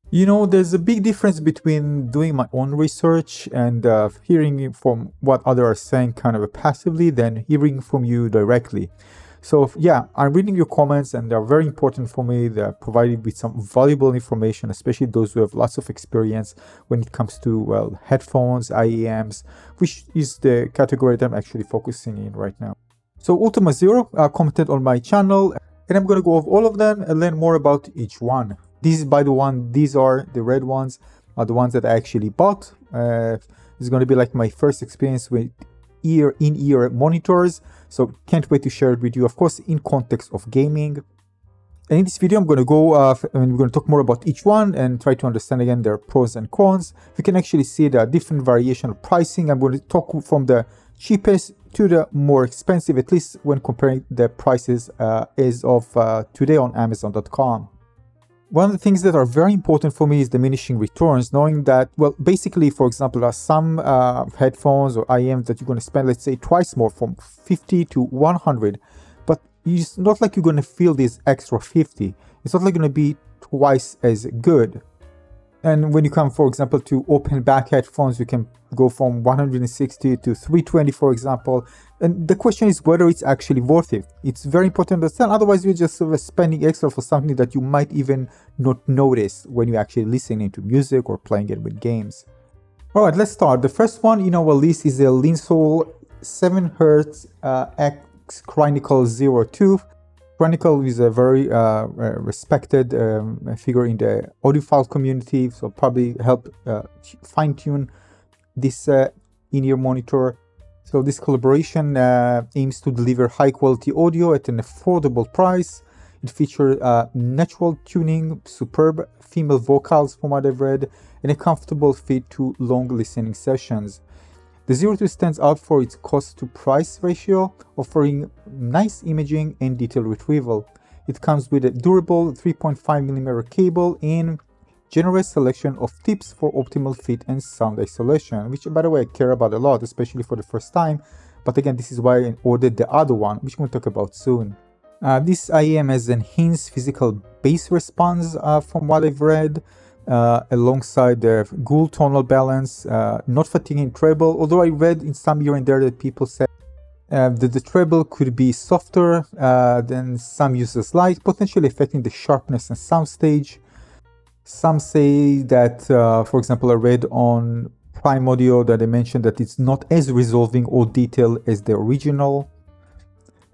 You know, there's a big difference between doing my own research and hearing from what others are saying kind of passively than hearing from you directly. So yeah, I'm reading your comments and they're very important for me. They're provided with some valuable information, especially those who have lots of experience when it comes to, well, headphones, IEMs, which is the category that I'm actually focusing in right now. So UltimaZero commented on my channel, and I'm going to go over all of them and learn more about each one. These are the red ones, are the ones that I actually bought. It's going to be like my first experience with in-ear monitors, so can't wait to share it with you, of course, in context of gaming. And in this video, I'm going to go and we're going to talk more about each one and try to understand again their pros and cons. We can actually see the different variation of pricing. I'm going to talk from the cheapest to the more expensive, at least when comparing the prices as of today on Amazon.com. One of the things that are very important for me is diminishing returns, knowing that, well, basically, for example, there are some headphones or IEMs that you're going to spend, let's say, twice more, from 50 to 100, but it's not like you're going to feel this extra 50. It's not like going to be twice as good. And when you come, for example, to open back headphones, you can go from 160 to 320, for example. And the question is whether it's actually worth it. It's very important to understand. Otherwise, you're just sort of spending extra for something that you might even not notice when you're actually listening to music or playing it with games. All right, let's start. The first one in our list is a Linsoul 7Hz X Crinacle 02. Crinacle is a very respected figure in the audiophile community, so probably help fine-tune this in-ear monitor. So this collaboration aims to deliver high-quality audio at an affordable price. It features natural tuning, superb female vocals from what I've read, and a comfortable fit to long listening sessions. The 02 stands out for its cost-to-price ratio, offering nice imaging and detail retrieval. It comes with a durable 3.5mm cable and generous selection of tips for optimal fit and sound isolation, which, by the way, I care about a lot, especially for the first time. But again, this is why I ordered the other one, which we'll talk about soon. This IEM has enhanced physical bass response from what I've read. Alongside the good tonal balance, not fatiguing treble, although I read in some here and there that people said that the treble could be softer than some users like, potentially affecting the sharpness and soundstage. Some say that, for example, I read on Prime Audio that they mentioned that it's not as resolving or detailed as the original.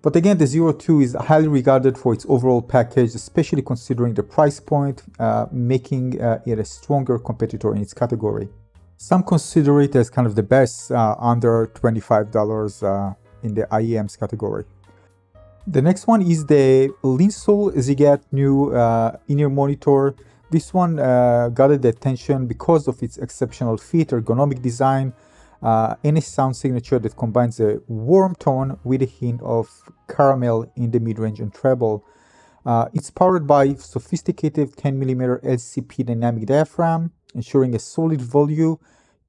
But again, the 02 is highly regarded for its overall package, especially considering the price point, making it a stronger competitor in its category. Some consider it as kind of the best under $25 in the IEMs category. The next one is the Linsoul ZiiGaat NUO in-ear monitor. This one got the attention because of its exceptional fit, ergonomic design, and a sound signature that combines a warm tone with a hint of caramel in the mid-range and treble. It's powered by sophisticated 10mm LCP dynamic diaphragm, ensuring a solid volume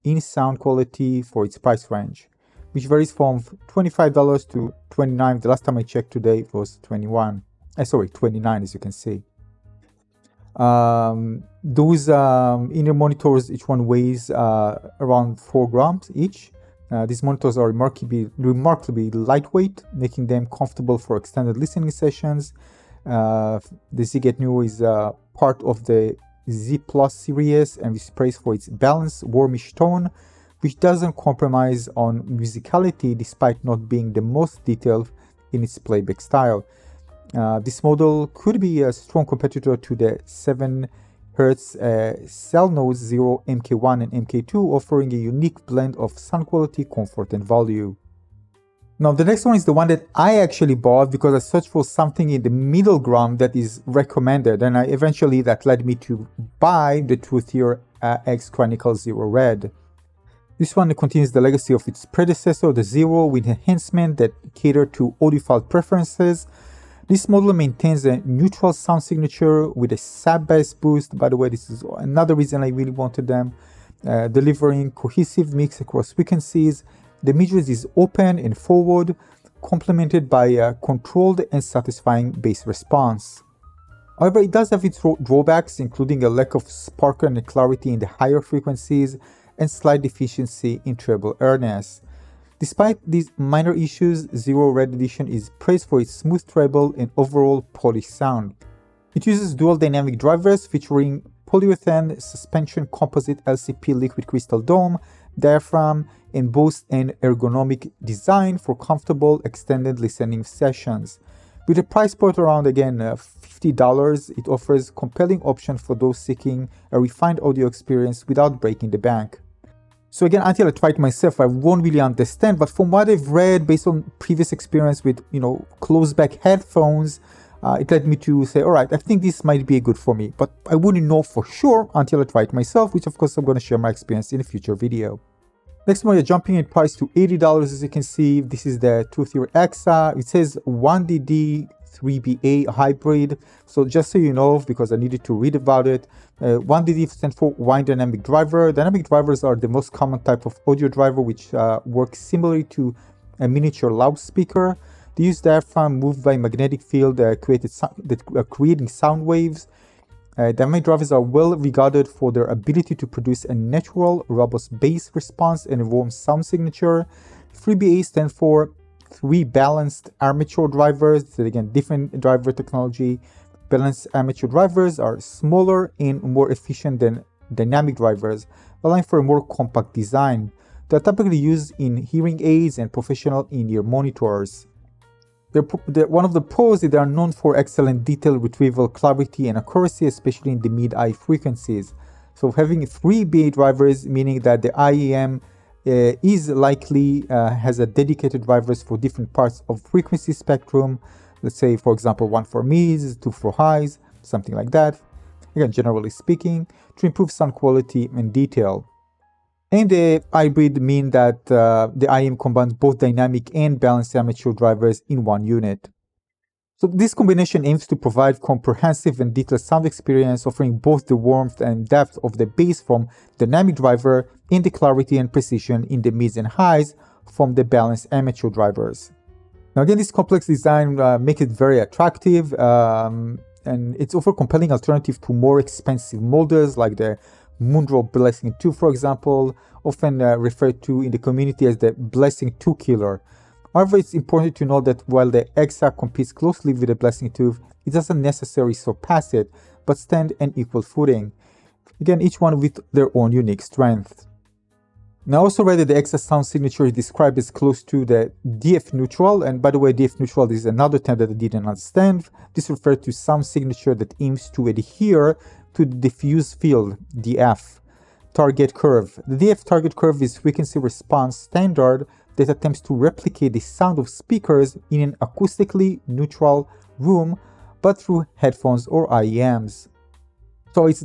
in sound quality for its price range, which varies from $25 to $29. The last time I checked today it was $29, as you can see. Those in-ear monitors, each one weighs around 4 grams each. These monitors are remarkably lightweight, making them comfortable for extended listening sessions. The ZiiGaat NUO is part of the Z Plus series and is praised for its balanced, warmish tone, which doesn't compromise on musicality despite not being the most detailed in its playback style. This model could be a strong competitor to the 7Hz Cell Note 0 MK1 and MK2, offering a unique blend of sound quality, comfort, and value. Now, the next one is the one that I actually bought because I searched for something in the middle ground that is recommended, and eventually that led me to buy the TRUTHEAR X Crinacle 0 Red. This one continues the legacy of its predecessor, the Zero, with enhancements that cater to audiophile preferences. This model maintains a neutral sound signature with a sub-bass boost. By the way, this is another reason I really wanted them, delivering cohesive mix across frequencies. The mid-range is open and forward, complemented by a controlled and satisfying bass response. However, it does have its drawbacks, including a lack of sparkle and clarity in the higher frequencies and slight deficiency in treble airness. Despite these minor issues, Zero Red Edition is praised for its smooth treble and overall polished sound. It uses dual dynamic drivers featuring polyurethane suspension composite LCP liquid crystal dome, diaphragm, and boasts an ergonomic design for comfortable extended listening sessions. With a price point around, again, $50, it offers compelling option for those seeking a refined audio experience without breaking the bank. So again, until I try it myself, I won't really understand, but from what I've read, based on previous experience with, closed back headphones, it led me to say, all right, I think this might be good for me, but I wouldn't know for sure until I try it myself, which of course I'm going to share my experience in a future video. Next one, we're jumping in price to $80, as you can see. This is the TRUTHEAR Hexa. It says 1DD 3BA hybrid. So just so you know, because I needed to read about it, 1DD stands for Wine Dynamic Driver. Dynamic drivers are the most common type of audio driver, which works similarly to a miniature loudspeaker. They use diaphragm moved by magnetic field creating sound waves. Dynamic drivers are well regarded for their ability to produce a natural, robust bass response and a warm sound signature. 3BA stands for 3 balanced armature drivers. So again, different driver technology. Balanced armature drivers are smaller and more efficient than dynamic drivers, allowing for a more compact design. They are typically used in hearing aids and professional in-ear monitors. One of the pros is they are known for excellent detail retrieval, clarity, and accuracy, especially in the mid-high frequencies. So having 3BA drivers, meaning that the IEM is likely has a dedicated drivers for different parts of frequency spectrum. Let's say, for example, 1 for mids, 2 for highs, something like that. Again, generally speaking, to improve sound quality and detail. And the hybrid mean that the IEM combines both dynamic and balanced amateur drivers in one unit. So this combination aims to provide comprehensive and detailed sound experience, offering both the warmth and depth of the bass from dynamic driver and the clarity and precision in the mids and highs from the balanced amateur drivers. Now again, this complex design makes it very attractive, and it's offer compelling alternative to more expensive models like the Moondrop Blessing 2, for example, often referred to in the community as the Blessing 2 killer. However, it's important to note that while the Hexa competes closely with the Blessing 2, it doesn't necessarily surpass it, but stand an equal footing. Again, each one with their own unique strength. Now, I also read that the Hexa sound signature is described as close to the DF neutral, and by the way, DF neutral is another term that I didn't understand. This refers to sound signature that aims to adhere to the diffuse field, DF, target curve. The DF target curve is frequency response standard that attempts to replicate the sound of speakers in an acoustically neutral room, but through headphones or IEMs. So it's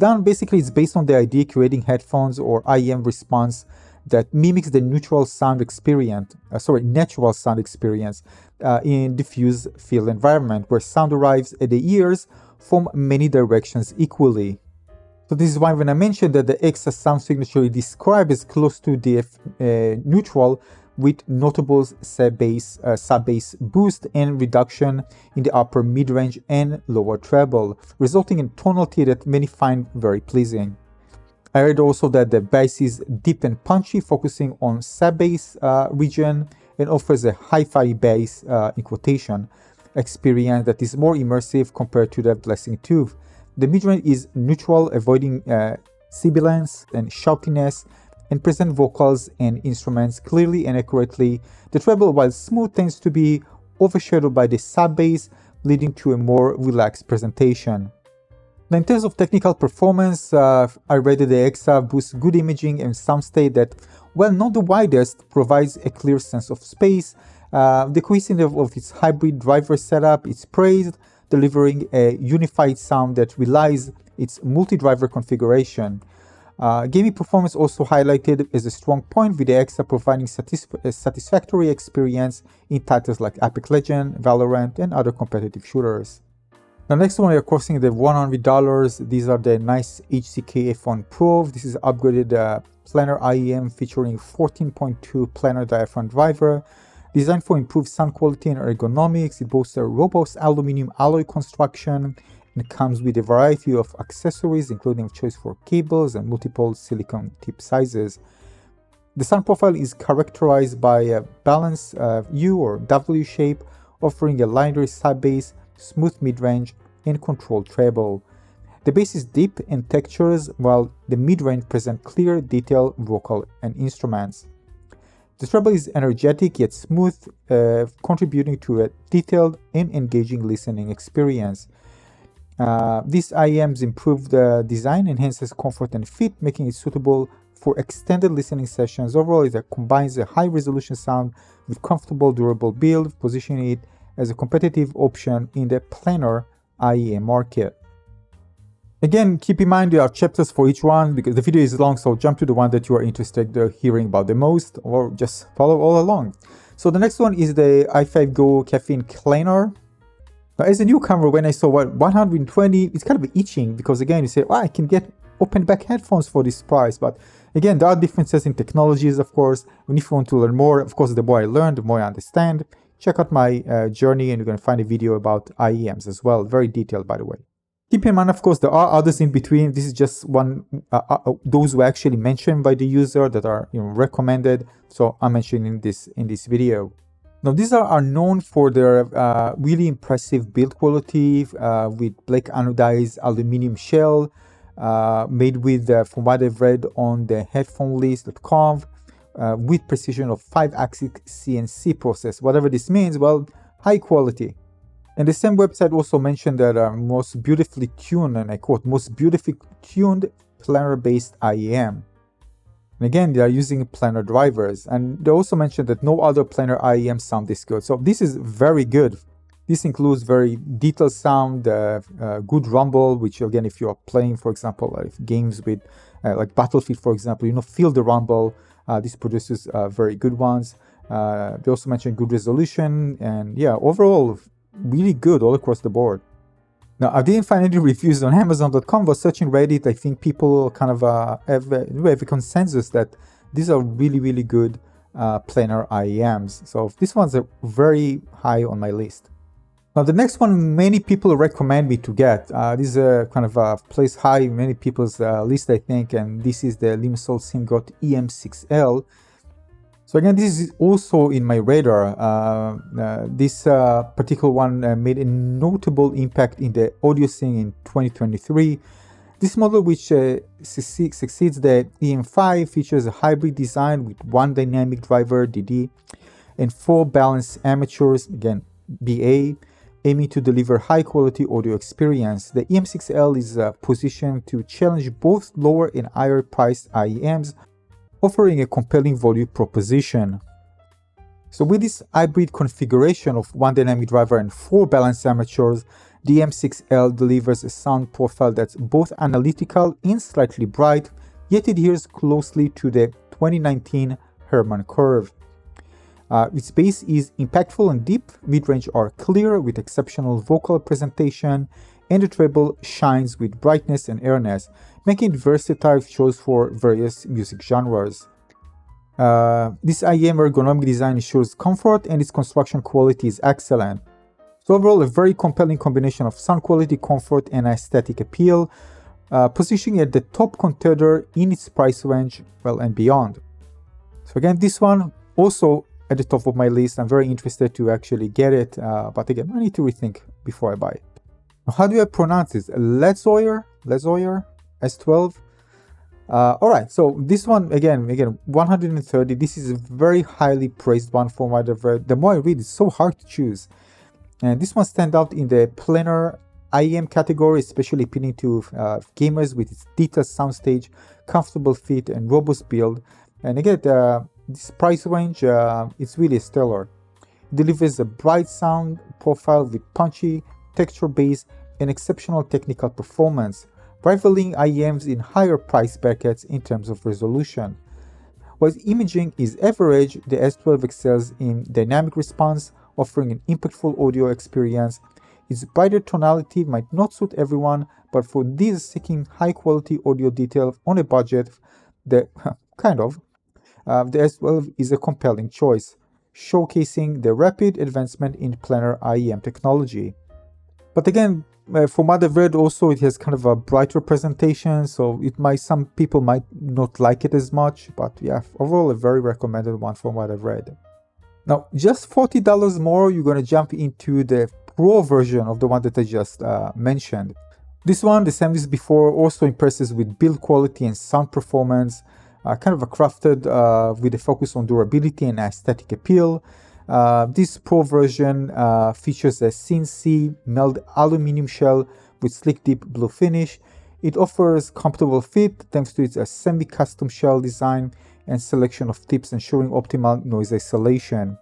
based on the idea creating headphones or IEM response that mimics the natural sound experience in diffuse field environment where sound arrives at the ears from many directions equally. So this is why when I mentioned that the Hexa sound signature is described as close to DF neutral with notable sub-bass boost and reduction in the upper mid-range and lower treble, resulting in tonality that many find very pleasing. I read also that the bass is deep and punchy, focusing on sub-bass region, and offers a hi-fi bass, in quotation, experience that is more immersive compared to the Blessing 2. The mid-range is neutral, avoiding sibilance and shoutiness, and present vocals and instruments clearly and accurately. The treble, while smooth, tends to be overshadowed by the sub-bass, leading to a more relaxed presentation. Now, in terms of technical performance, I read that the Hexa boosts good imaging and sound state that, while not the widest, provides a clear sense of space. The cohesiveness of its hybrid driver setup is praised, delivering a unified sound that relies its multi-driver configuration. Gaming performance also highlighted as a strong point, with the Hexa providing a satisfactory experience in titles like Apex Legends, Valorant, and other competitive shooters. Now, next one, we are crossing the $100. These are the NiceHCK F1 Pro. This is upgraded planar IEM featuring 14.2 planar diaphragm driver. Designed for improved sound quality and ergonomics, it boasts a robust aluminum alloy construction, and comes with a variety of accessories, including choice for cables and multiple silicone tip sizes. The sound profile is characterized by a balanced U or W shape, offering a lighter side bass, smooth mid-range, and controlled treble. The bass is deep in textures, while the mid-range presents clear, detailed vocal and instruments. The treble is energetic yet smooth, contributing to a detailed and engaging listening experience. These IEMs improve the design, enhances comfort and fit, making it suitable for extended listening sessions. Overall, it combines a high-resolution sound with comfortable, durable build, positioning it as a competitive option in the planar IEM market. Again, keep in mind there are chapters for each one because the video is long, so jump to the one that you are interested in hearing about the most, or just follow all along. So the next one is the HiFiGo KEFINE Klanar. Now, as a newcomer, when I saw 120, it's kind of itching because again, you say, I can get open back headphones for this price. But again, there are differences in technologies, of course. And if you want to learn more, of course, the more I learn, the more I understand. Check out my journey and you're going to find a video about IEMs as well. Very detailed, by the way. Keep in mind, of course, there are others in between. This is just one, those were actually mentioned by the user that are recommended. So I'm mentioning this in this video. Now, these are known for their really impressive build quality with black anodized aluminum shell, made with, from what I've read on the headphonelist.com, with precision of 5-axis CNC process. Whatever this means, well, high quality. And the same website also mentioned that most beautifully tuned, and I quote, most beautifully tuned planar-based IEM. And again, they are using planar drivers. And they also mentioned that no other planar IEM sound this good. So this is very good. This includes very detailed sound, good rumble, which again, if you are playing, for example, games with like Battlefield, for example, feel the rumble. This produces very good ones. They also mentioned good resolution, and yeah, overall, really good all across the board. Now, I didn't find any reviews on Amazon.com, but searching Reddit, I think people kind of have a consensus that these are really, really good planar IEMs. So this one's very high on my list. Now, the next one many people recommend me to get. This is kind of placed high in many people's list, I think, and this is the Linsoul ZiiGaat EM6L. So again, this is also in my radar. This particular one made a notable impact in the audio scene in 2023. This model, which succeeds the EM5, features a hybrid design with one dynamic driver, DD, and 4 balanced amateurs, again, BA, aiming to deliver high-quality audio experience. The EM6L is positioned to challenge both lower and higher-priced IEMs, offering a compelling value proposition. So with this hybrid configuration of one dynamic driver and 4 balanced amateurs, the M6L delivers a sound profile that's both analytical and slightly bright, yet adheres closely to the 2019 Herman curve. Its bass is impactful and deep, mid-range are clear with exceptional vocal presentation, and the treble shines with brightness and airiness, making it versatile choice for various music genres. This IEM ergonomic design ensures comfort and its construction quality is excellent. So overall, a very compelling combination of sound quality, comfort, and aesthetic appeal, positioning at the top contender in its price range, well, and beyond. So again, this one also at the top of my list. I'm very interested to actually get it, but again, I need to rethink before I buy it. How do I pronounce this? Letsuoer S12. Alright, so this one again 130. This is a very highly praised one from what I've read. The more I read, it's so hard to choose. And this one stands out in the planar IEM category, especially appealing to gamers with its detailed soundstage, comfortable fit, and robust build. And again, this price range, it's really stellar. It delivers a bright sound profile with punchy, texture-based, and exceptional technical performance, rivaling IEMs in higher price brackets in terms of resolution. While imaging is average, the S12 excels in dynamic response, offering an impactful audio experience. Its brighter tonality might not suit everyone, but for those seeking high-quality audio detail on a budget, the S12 is a compelling choice, showcasing the rapid advancement in planar IEM technology. But again, From what I've read also, it has kind of a brighter presentation, so some people might not like it as much, but yeah, overall a very recommended one from what I've read. Now, just $40 more, you're going to jump into the Pro version of the one that I just mentioned. This one, the same as before, also impresses with build quality and sound performance, kind of crafted with a focus on durability and aesthetic appeal. This Pro version features a CNC milled aluminum shell with sleek deep blue finish. It offers comfortable fit thanks to its semi-custom shell design and selection of tips ensuring optimal noise isolation.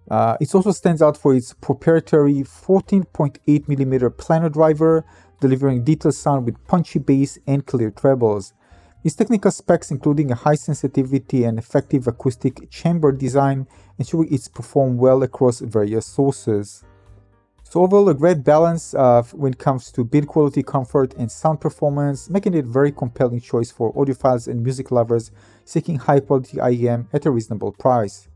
It also stands out for its proprietary 14.8mm Klanar driver, delivering detailed sound with punchy bass and clear trebles. Its technical specs, including a high sensitivity and effective acoustic chamber design, ensure it's performed well across various sources. So overall, a great balance when it comes to build quality, comfort, and sound performance, making it a very compelling choice for audiophiles and music lovers seeking high-quality IEM at a reasonable price.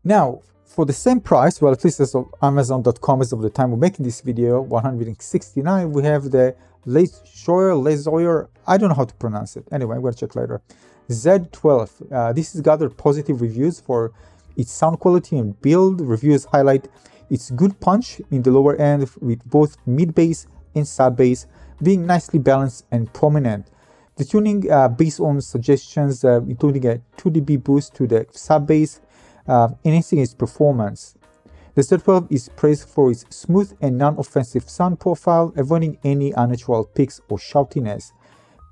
Now, for the same price, well, at least as of Amazon.com as of the time we're making this video, $169, we have the Letshuoer, I don't know how to pronounce it. Anyway, I'm going to check later. Z12. This has gathered positive reviews for its sound quality and build. Reviews highlight its good punch in the lower end with both mid-bass and sub-bass being nicely balanced and prominent. The tuning based on suggestions including a 2 dB boost to the sub-bass, enhancing its performance. The Z12 is praised for its smooth and non-offensive sound profile, avoiding any unnatural peaks or shoutiness.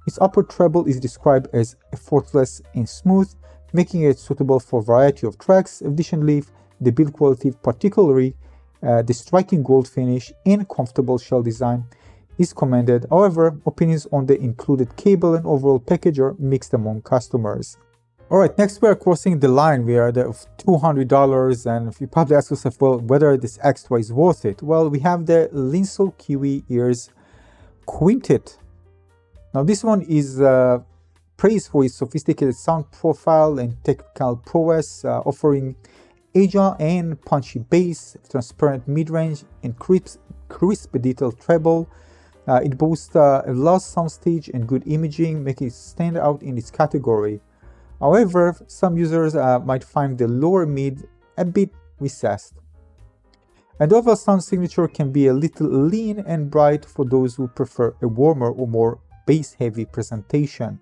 Its upper treble is described as effortless and smooth, making it suitable for a variety of tracks. Additionally, the build quality, particularly the striking gold finish and comfortable shell design, is commended. However, opinions on the included cable and overall package are mixed among customers. Alright, next we are crossing the line. We are at $200, and if you probably ask yourself, well, whether this extra is worth it. Well, we have the Linsoul Kiwi Ears Quintet. Now this one is praised for its sophisticated sound profile and technical prowess, offering agile and punchy bass, transparent mid-range, and crisp detailed treble. It boasts a large soundstage and good imaging, making it stand out in its category. However, some users might find the lower mid a bit recessed. And overall sound signature can be a little lean and bright for those who prefer a warmer or more bass-heavy presentation.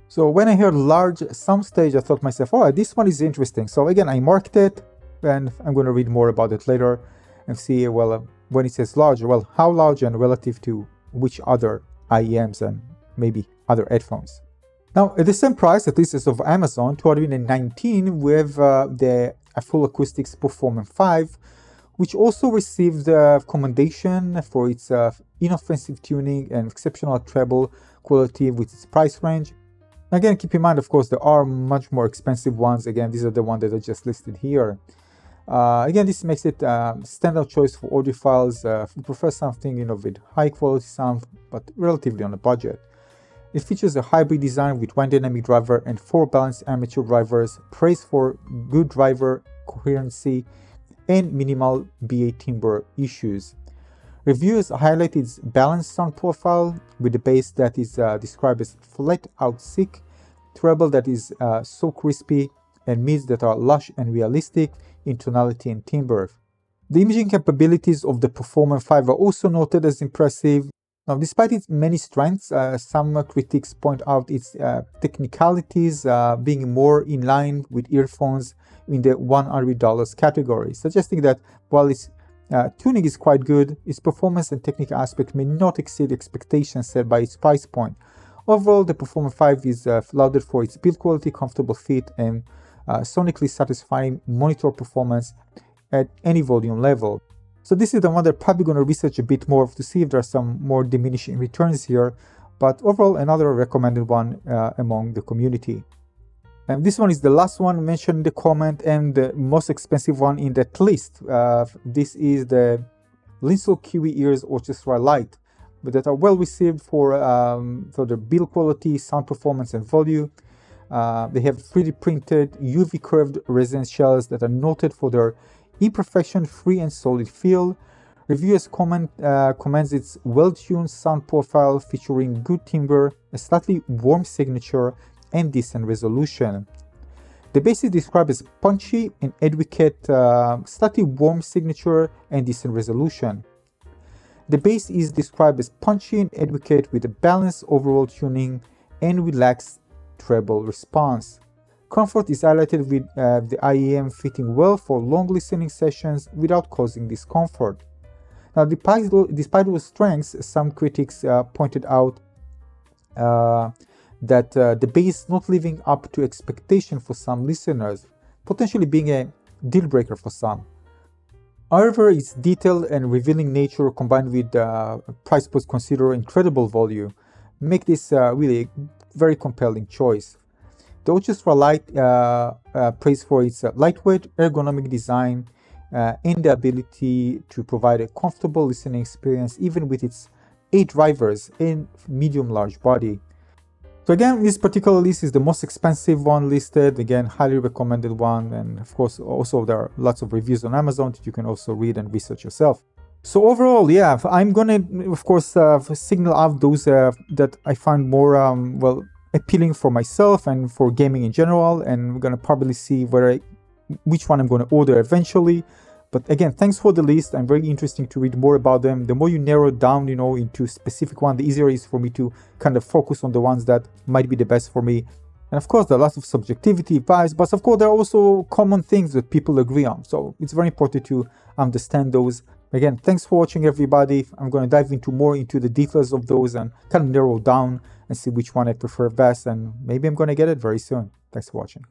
So when I heard large soundstage, I thought to myself, oh, this one is interesting. So again, I marked it, and I'm going to read more about it later and see, well, when it says large, well, how large and relative to which other IEMs and maybe other headphones. Now, at the same price, at least as of Amazon, $219, we have the AFUL Acoustics Performance 5, which also received commendation for its inoffensive tuning and exceptional treble quality with its price range. Again, keep in mind, of course, there are much more expensive ones. Again, these are the ones that I just listed here. Again, this makes it a standout choice for audiophiles who prefer something with high quality sound, but relatively on a budget. It features a hybrid design with one dynamic driver and 4 balanced armature drivers, praised for good driver coherency and minimal BA timbre issues. Reviewers highlight its balanced sound profile with the bass that is described as flat out sick, treble that is so crispy, and mids that are lush and realistic in tonality and timbre. The imaging capabilities of the Performance 5 are also noted as impressive. Now, despite its many strengths, some critics point out its technicalities being more in line with earphones in the $100 category, suggesting that while its tuning is quite good, its performance and technical aspect may not exceed expectations set by its price point. Overall, the Performance 5 is lauded for its build quality, comfortable fit, and sonically satisfying monitor performance at any volume level. So this is the one that I'm probably going to research a bit more to see if there are some more diminishing returns here, but overall another recommended one among the community. And this one is the last one mentioned in the comment and the most expensive one in that list. This is the Linsoul Kiwi Ears Orchestra Lite, but that are well received for their build quality, sound performance, and volume. They have 3D printed UV curved resonance shells that are noted for their imperfection free and solid feel. Reviewers commends its well-tuned sound profile featuring good timbre, a slightly warm signature, and decent resolution. The bass is described as punchy and advocate slightly warm signature and decent resolution. The bass is described as punchy and advocate with a balanced overall tuning and relaxed treble response. Comfort is highlighted with the IEM fitting well for long listening sessions without causing discomfort. Now, despite those strengths, some critics pointed out that the bass not living up to expectation for some listeners, potentially being a deal breaker for some. However, its detailed and revealing nature combined with price points considered incredible value make this really a very compelling choice. The Orchestra Lite praised for its lightweight, ergonomic design and the ability to provide a comfortable listening experience even with its 8 drivers and medium-large body. So again, this particular list is the most expensive one listed, again, highly recommended one, and of course also there are lots of reviews on Amazon that you can also read and research yourself. So overall, yeah, I'm gonna of course signal out those that I find more well appealing for myself and for gaming in general, and we're gonna probably see which one I'm gonna order eventually. But again, thanks for the list. I'm very interested to read more about them. The more you narrow down, into specific one, the easier it is for me to kind of focus on the ones that might be the best for me. And of course, there are lots of subjectivity, bias, but of course, there are also common things that people agree on. So it's very important to understand those. Again, thanks for watching, everybody. I'm going to dive more into the details of those and kind of narrow down and see which one I prefer best. And maybe I'm going to get it very soon. Thanks for watching.